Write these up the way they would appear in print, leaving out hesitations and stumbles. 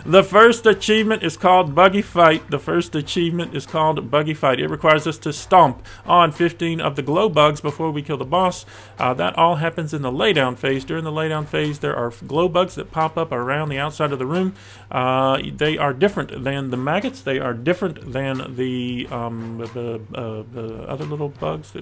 The first achievement is called Buggy Fight. The first achievement is called Buggy Fight. It requires us to stomp on 15 of the glow bugs before we kill the boss. That all happens in the laydown phase. During the laydown phase, there are glow bugs that pop up around the outside of the room. They are different than the maggots. They are different than the other little bugs,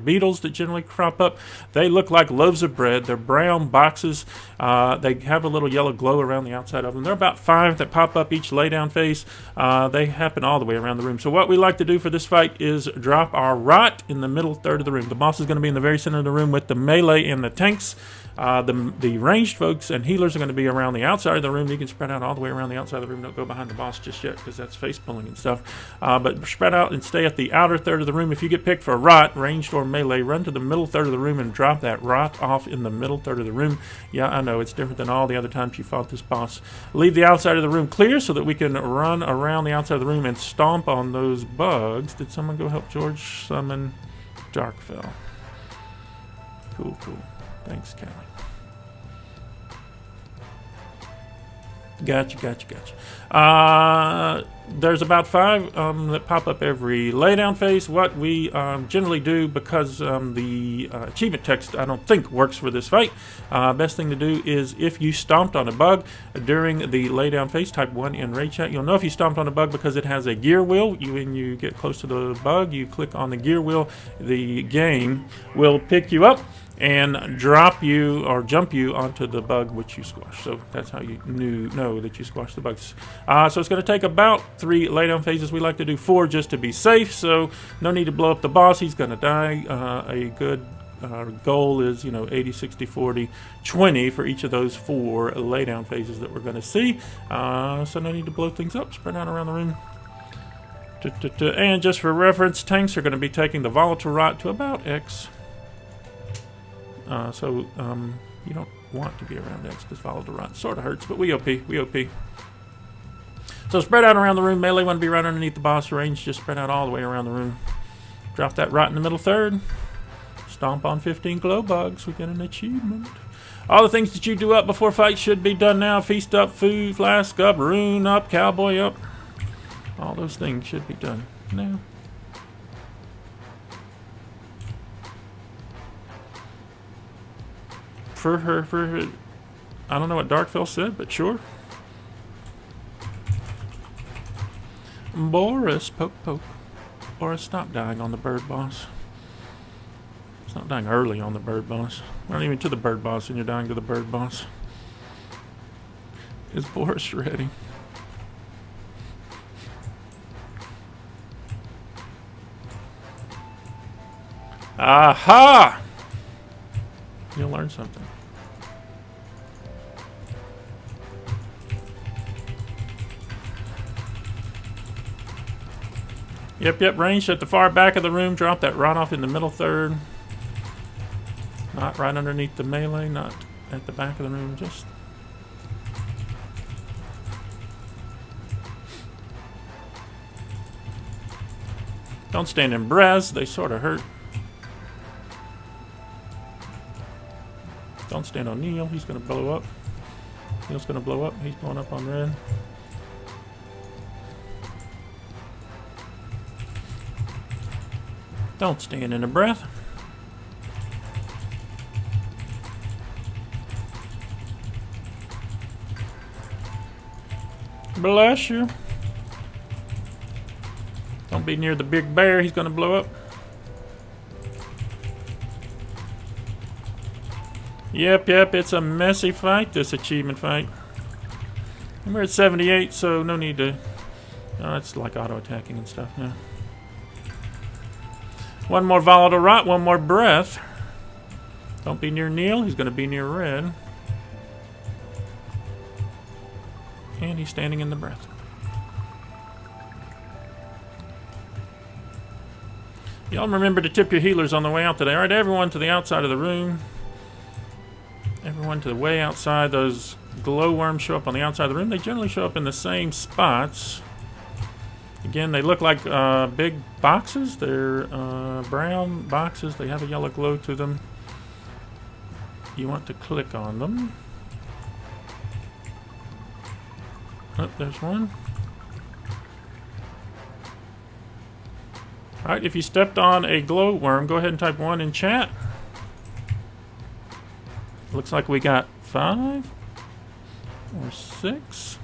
beetles that generally crop up. They look like loaves of bread. They're brown boxes. They have a little yellow glow around the outside of them. There are about 5 that pop up each laydown phase. They happen all the way around the room. So what we like to do for this fight is drop our rot in the middle third of the room. The boss is going to be in the very center of the room with the melee and the tanks. The ranged folks and healers are going to be around the outside of the room. You can spread out all the way around the outside of the room. Don't go behind the boss just yet because that's face pulling and stuff. But spread out and stay at the outer third of the room. If you get picked for rot, ranged or melee, run to the middle third of the room and drop that rot off in the middle third of the room. Yeah, I know it's different than all the other times you fought this boss. Leave the outside of the room clear so that we can run around the outside of the room and stomp on those bugs. Did someone go help George summon Darkfell? Cool, cool. Thanks, Callie. Gotcha. There's about 5 that pop up every laydown phase. What we generally do, because the achievement text I don't think works for this fight, best thing to do is if you stomped on a bug during the laydown phase, type 1 in raid chat. You'll know if you stomped on a bug because it has a gear wheel. When you get close to the bug, you click on the gear wheel. The game will pick you up and drop you or jump you onto the bug which you squash. So that's how you know that you squashed the bugs. So it's going to take about 3 laydown phases. We like to do 4 just to be safe, so no need to blow up the boss. He's going to die. A good goal is, 80, 60, 40, 20 for each of those 4 laydown phases that we're going to see. So no need to blow things up. Spread out around the room. And just for reference, tanks are going to be taking the volatile rot to about X. So you don't want to be around X because volatile rot sort of hurts, but we OP. So spread out around the room. Melee want to be right underneath the boss. Range just spread out all the way around the room. Drop that rot in the middle third. Stomp on 15 glow bugs. We get an achievement. All the things that you do up before fight should be done now. Feast up, food, flask up, rune up, cowboy up. All those things should be done now. For her, I don't know what Darkfell said, but sure. Boris, poke. Boris, stop dying on the bird boss. Stop dying early on the bird boss. We're not even to the bird boss and you're dying to the bird boss. Is Boris ready? Aha! You'll learn something. Yep, ranged at the far back of the room. Drop that rot off in the middle third. Not right underneath the melee, not at the back of the room, just... Don't stand in breaths, they sort of hurt. Don't stand on Neall, he's going to blow up. Neall's going to blow up, he's blowing up on red. Don't stand in a breath. Bless you. Don't be near the big bear, he's going to blow up. Yep, it's a messy fight, this achievement fight. And we're at 78, so no need to... it's like auto-attacking and stuff now. One more volatile rot, one more breath. Don't be near Neall, he's going to be near red. And he's standing in the breath. Y'all remember to tip your healers on the way out today. Alright, everyone to the outside of the room. Everyone to the way outside. Those glowworms show up on the outside of the room. They generally show up in the same spots. Again, they look like big boxes. They're brown boxes. They have a yellow glow to them. You want to click on them. Oh, there's one. Alright, if you stepped on a glowworm, go ahead and type 1 in chat. Looks like we got 5 or 6.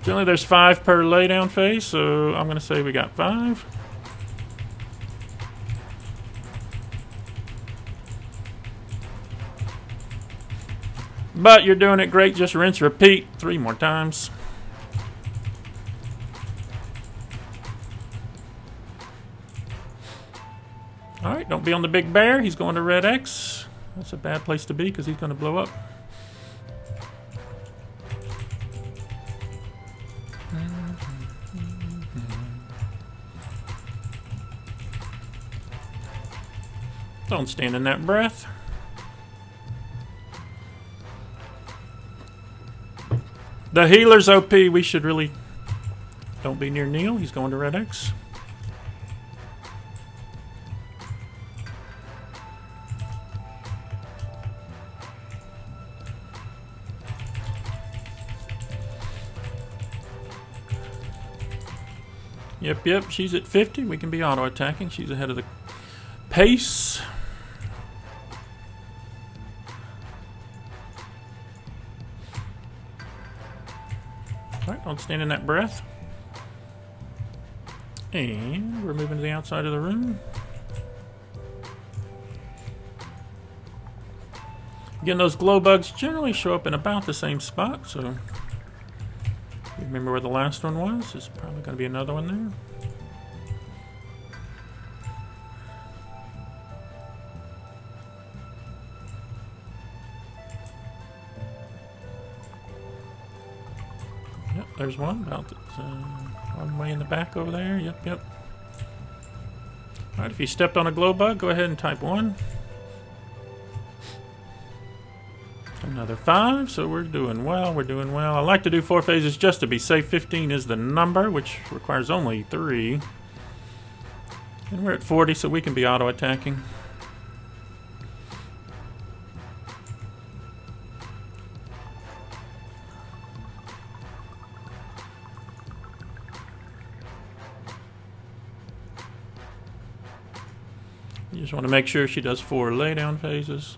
Generally there's 5 per laydown phase, so I'm going to say we got 5. But you're doing it great. Just rinse, repeat 3 more times. Alright, don't be on the big bear. He's going to red X. That's a bad place to be because he's going to blow up. Don't stand in that breath. The healer's OP. We should really... Don't be near Neall. He's going to red X. Yep, she's at 50. We can be auto-attacking. She's ahead of the pace. Alright, don't stand in that breath. And we're moving to the outside of the room. Again, those glow bugs generally show up in about the same spot, so... Remember where the last one was? There's probably going to be another one there. Yep, there's one. About one way in the back over there. Yep. Alright, if you stepped on a glow bug, go ahead and type 1. Another 5, so we're doing well. I like to do 4 phases just to be safe. 15 is the number, which requires only 3. And we're at 40, so we can be auto-attacking. You just want to make sure she does 4 laydown phases.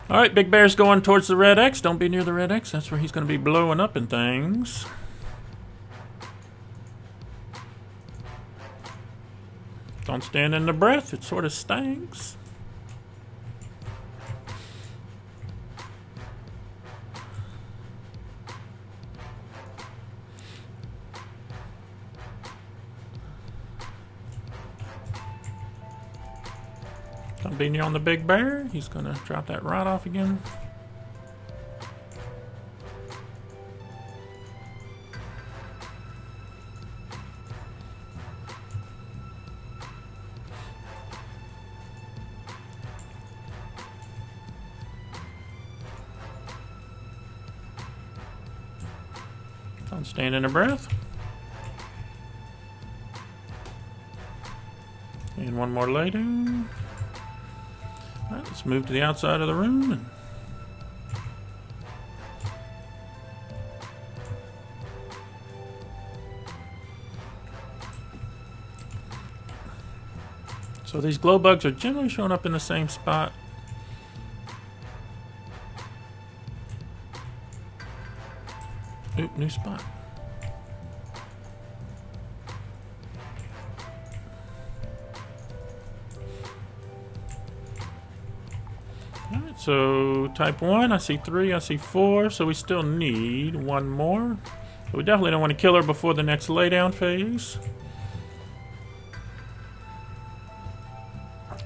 Alright, Big Bear's going towards the red X. Don't be near the red X. That's where he's going to be blowing up and things. Don't stand in the breath. It sort of stinks. Don't be near on the big bear. He's going to drop that rod off again. Don't stand in a breath. And one more later. Alright, let's move to the outside of the room. And so these glow bugs are generally showing up in the same spot. Oop, new spot. Alright, so type 1, I see 3, I see 4, so we still need 1 more. So we definitely don't want to kill her before the next laydown phase.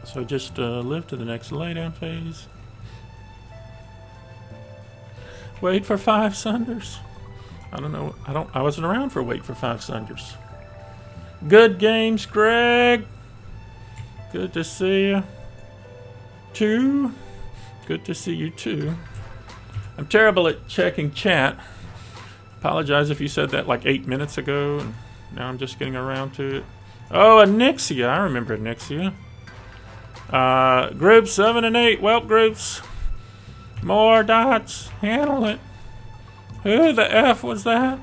So just live to the next laydown phase. Wait for 5 sunders. I don't know. I wasn't around for wait for 5 sunders. Good games, Greg. Good to see you. 2. Good to see you too. I'm terrible at checking chat. Apologize if you said that like 8 minutes ago and now I'm just getting around to it. Oh, Anixia. I remember Anixia. Groups 7 and 8. Well, groups. More dots. Handle it. Who the F was that?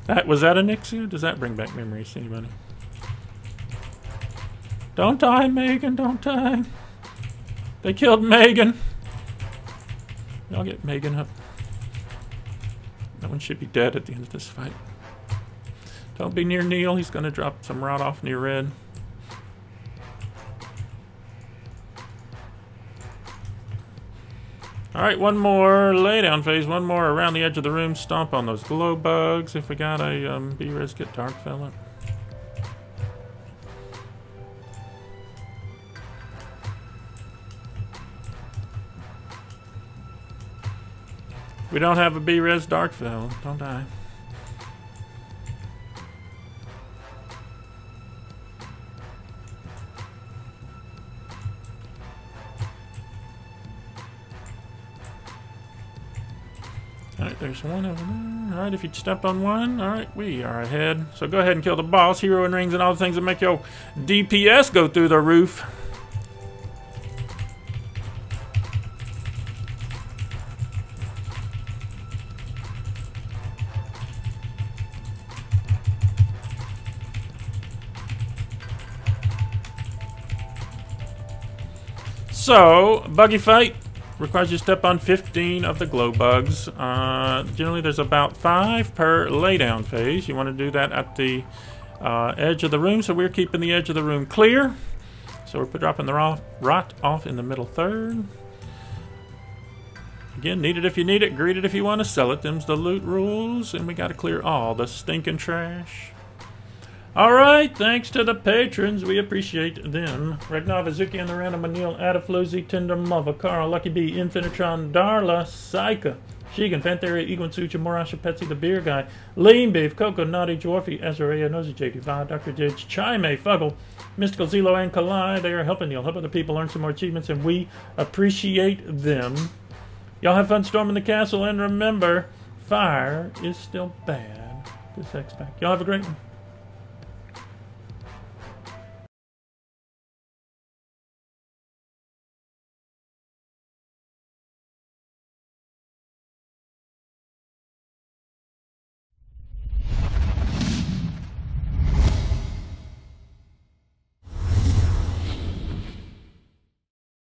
Was that a Nixia? Does that bring back memories to anybody? Don't die, Megan, don't die. They killed Megan. Y'all get Megan up. That one should be dead at the end of this fight. Don't be near Neall. He's going to drop some rot off near red. Alright, one more laydown phase. One more around the edge of the room. Stomp on those glow bugs. If we got a B-res, get dark fella. We don't have a B-res dark fella. Don't die. Alright, there's one over there. Alright, if you step on one, alright, we are ahead. So go ahead and kill the boss, hero and rings, and all the things that make your DPS go through the roof. So, buggy fight requires you to step on 15 of the glow bugs. Generally, there's about 5 per laydown phase. You want to do that at the edge of the room, so we're keeping the edge of the room clear. So we're dropping the rot off in the middle third. Again, need it if you need it, greet it if you want to sell it. Them's the loot rules, and we got to clear all the stinking trash. Alright, thanks to the patrons, we appreciate them. Ragnar, Azuki, and the Random, Neall, Adafloozy, Tinder Mother, Carl, Lucky B, Infinitron, Darla, Saika, Shigan, Fantheria, Egon Sucha, Morasha, Petsy, the Beer Guy, Lean Beef, Coco, Naughty, Dwarfy, Azarea, Nosy, JD5, Dr. Didge, Chime, Fuggle, Mystical, Zelo, and Kalai. They are helping Neall, help other people learn some more achievements, and we appreciate them. Y'all have fun storming the castle, and remember, fire is still bad. This X-Pack. Y'all have a great one.